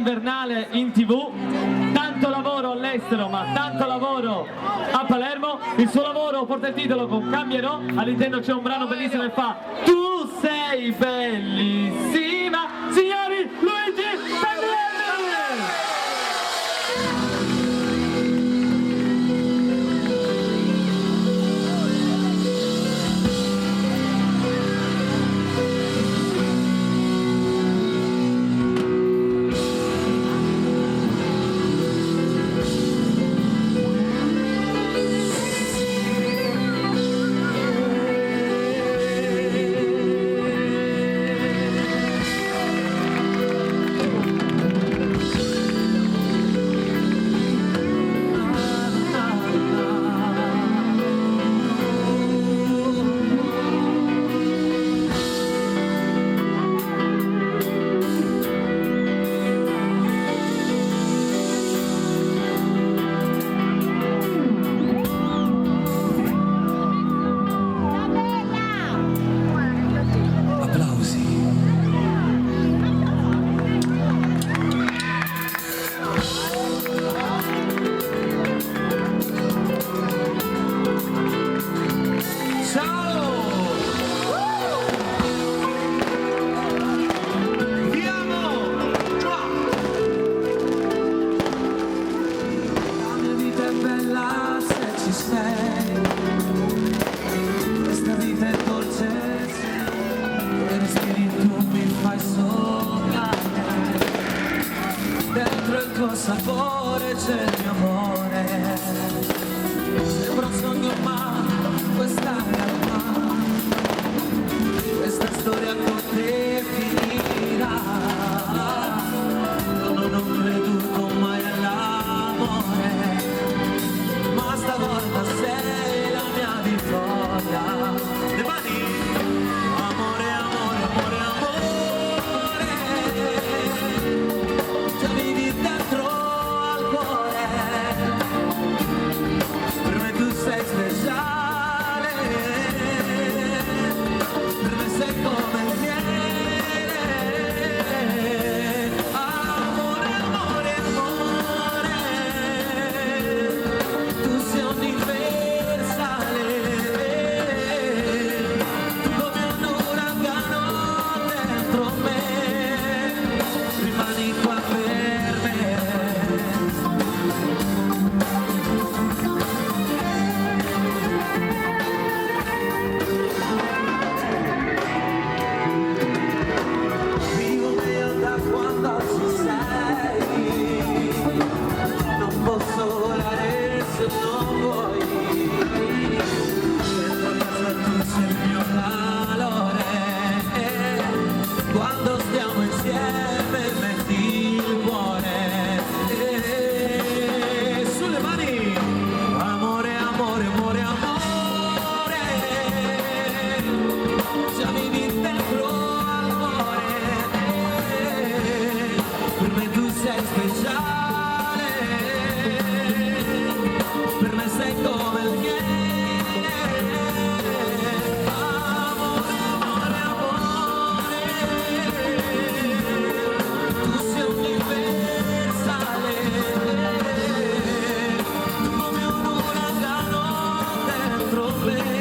invernale in TV, tanto lavoro all'estero ma tanto lavoro a Palermo. Il suo lavoro porta il titolo con Cambierò, all'interno c'è un brano bellissimo che fa Tu sei bellissima, signori, Luigi Pagliari! Sapore c'è il mio amore, sembra un sogno ma questa realtà, questa storia con te finirà. Io non ho creduto mai all'amore, ma stavolta sei la mia vittoria. Le mani, amore, amore, amore, amore, ti vivi dentro. Quando stiamo insieme metti il cuore sulle mani, amore, amore, amore, amore, già vivi dentro al cuore, per me tu sei speciale, per me sei come il miele. Come un uragano dentro me.